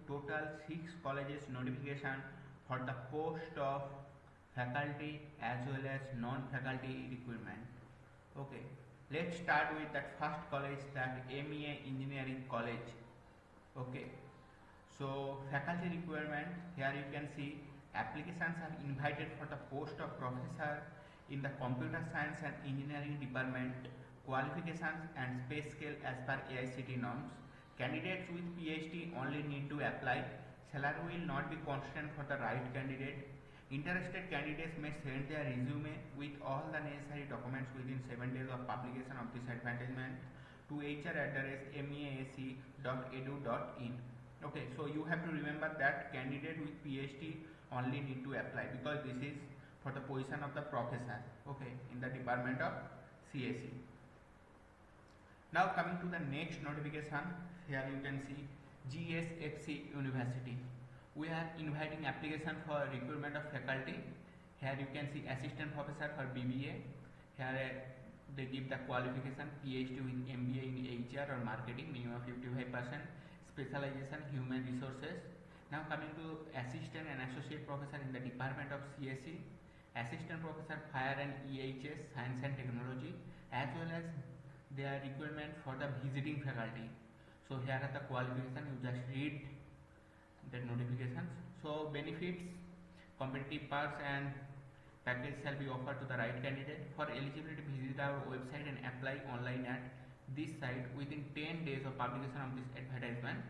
total 6 colleges notification for the post of faculty as well as non-faculty requirement. Okay, let's start with that first college, that MEA Engineering College. Okay, so faculty requirement, here you can see applications are invited for the post of professor in the computer science and engineering department, qualifications and pay scale as per AICTE norms. Candidates with PhD only need to apply. Salary will not be constant for the right candidate. Interested candidates may send their resume with all the necessary documents within 7 days of publication of this advertisement to HR address meac.edu.in. Okay, so you have to remember that candidate with PhD only need to apply, because this is for the position of the professor, okay, in the department of CSE. Now coming to the next notification, here you can see GSFC University. We are inviting application for recruitment of faculty. Here you can see assistant professor for BBA. Here they give the qualification PhD with MBA in HR or marketing, minimum 55%, specialization human resources. Now coming to assistant and associate professor in the department of CSE, assistant professor fire and EHS science and technology, as well as their requirement for the visiting faculty. So here are the qualifications, you just read the notifications. So benefits, competitive perks and package shall be offered to the right candidate. For eligibility, visit our website and apply online at this site within 10 days of publication of this advertisement.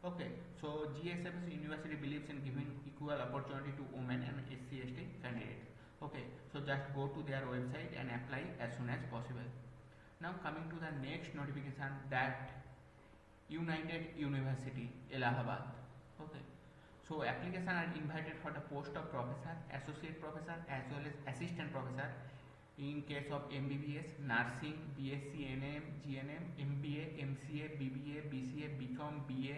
Okay, so GSFS University believes in giving equal opportunity to women and SC/ST candidates. Okay, so just go to their website and apply as soon as possible. Now coming to the next notification, that United University, Allahabad. Okay, so applications are invited for the post of professor, associate professor as well as assistant professor in case of MBBS, nursing, BSc, NM, GNM, MBA, MCA, BBA, BCA, BCom, BA,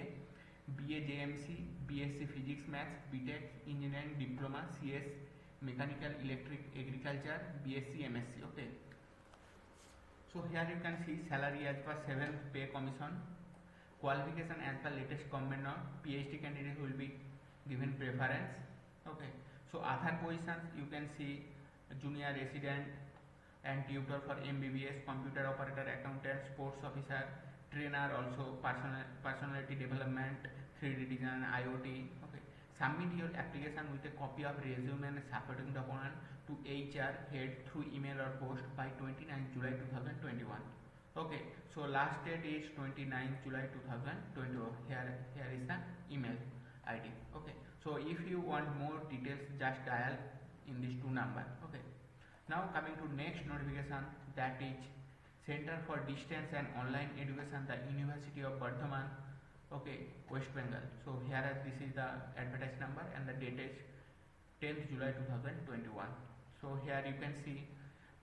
BA JMC, BSc Physics Maths, BTech, Engineering, Diploma, CS, Mechanical, Electric, Agriculture, BSc, MSc. Okay, so here you can see salary as per 7th pay commission, qualification as per latest government norm, PhD candidates will be given preference. Okay, so other positions you can see junior resident and tutor for MBBS, computer operator, accountant, sports officer, trainer, also personality development, 3D design, IoT. Okay, submit your application with a copy of resume and supporting document to HR head through email or post by 29 July 2021. Okay, so last date is 29 July 2021. Here is the email ID. Okay, so if you want more details, just dial in these two numbers. Okay, now coming to next notification, that is Center for Distance and Online Education, the University of Bardhaman. Okay, West Bengal. So here this is the advertised number and the date is 10th July 2021. So here you can see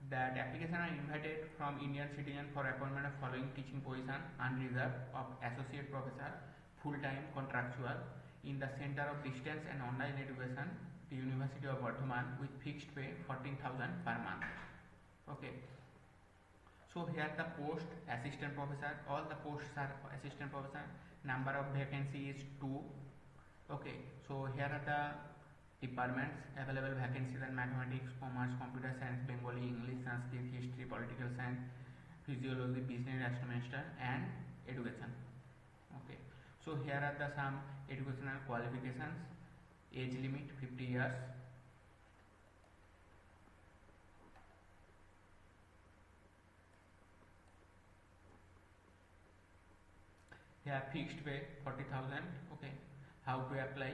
that applications are invited from Indian citizen for appointment of following teaching position unreserved of associate professor, full-time contractual in the Center of Distance and Online Education, the University of Bardhaman, with fixed pay 14,000 per month. Okay, so here the post assistant professor, all the posts are assistant professor, number of vacancy is 2. Okay, so here are the departments, available vacancies in mathematics, commerce, computer science, Bengali, English, Sanskrit, history, political science, physiology, business administration and education. Okay, so here are the some educational qualifications. Age limit 50 years. Here fixed pay 40,000. Okay, how to apply?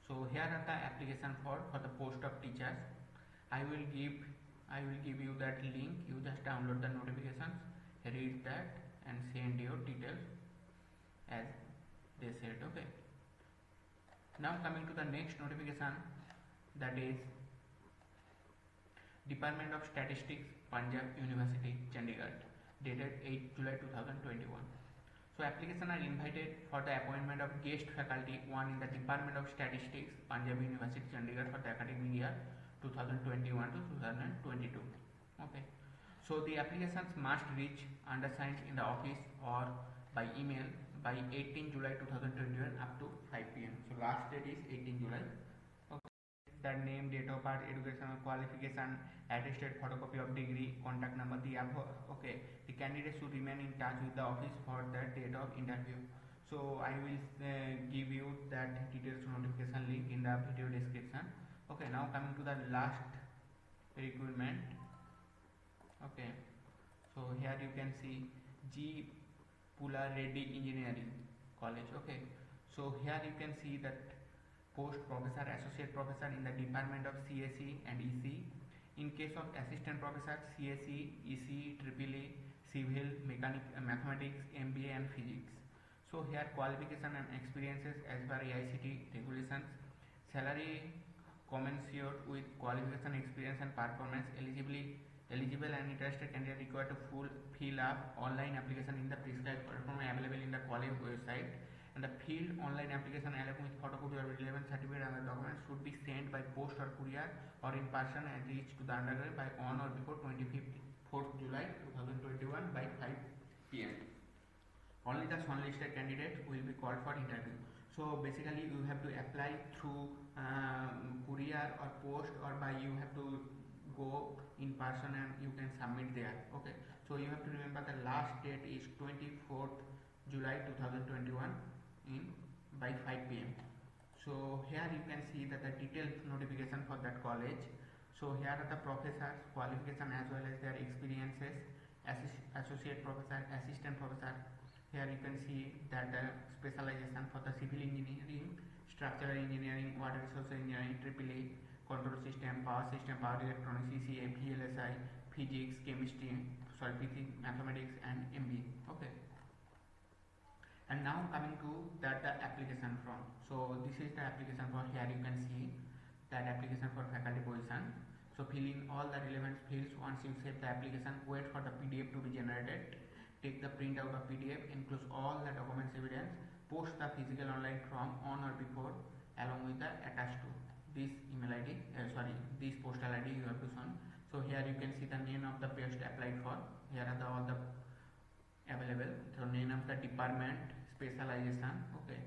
So here are the application for the post of teachers. I will give you that link. You just download the notifications, read that and send your details as they said. Okay, now coming to the next notification, that is Department of Statistics, Punjab University, Chandigarh, dated 8 July 2021. So applications are invited for the appointment of guest faculty 1 in the Department of Statistics, Punjab University, Chandigarh, for the academic year 2021 to 2022. Okay, so the applications must reach undersigned in the office or by email by 18 July 2021 up to 5 p.m. So last date is 18 July. Okay. The name, date of birth, educational qualification, attested photocopy of degree, contact number, the above. Okay. The candidate should remain in touch with the office for the date of interview. So I will give you that details notification link in the video description. Okay. Now coming to the last requirement. Okay. So here you can see G. Pula Reddy Engineering College. Okay. So here you can see that post professor, associate professor in the department of CSE and EC. In case of assistant professor, CSE, EC, EEE, civil, mathematics, MBA and physics. So here qualification and experiences as per AICTE regulations. Salary commensurate with qualification, experience and performance. Eligible and interested candidate required to fill up online application in the prescribed platform available in the college website, and the filled online application along with photocopy or relevant certificate and the documents should be sent by post or courier or in person and reached to the undergrad by on or before 4th July 2021 by 5 p.m. Only the shortlisted candidates will be called for interview. So basically you have to apply through courier or post, or by you have to go in person and you can submit there. Okay, so you have to remember the last date is 24th July 2021 in by 5 p.m. So here you can see that the detailed notification for that college. So here are the professors qualification as well as their experiences. Associate professor, assistant professor. Here you can see that the specialization for the civil engineering, structural engineering, water resource engineering, EEE, control system, power electronics, CCA, VLSI, physics, chemistry, mathematics and MBA. Okay. And now coming to that the application form. So this is the application form. Here you can see that application for faculty position. So fill in all the relevant fields. Once you save the application, wait for the PDF to be generated. Take the print out of PDF, enclose all the documents evidence, post the physical online form on or before along with the attached to this email ID, this postal ID you have to send. So here you can see the name of the post applied for. Here are all the available. So name of the department, specialization. Okay,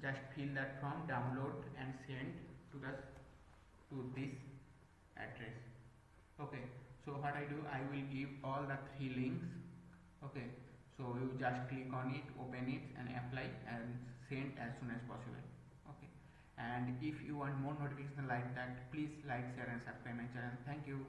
just fill that form, download and send to this address. Okay, so what I do, I will give all the 3 links. Okay, so you just click on it, open it and apply and send as soon as possible. Okay, and if you want more notification like that, please like, share and subscribe my channel. Thank you.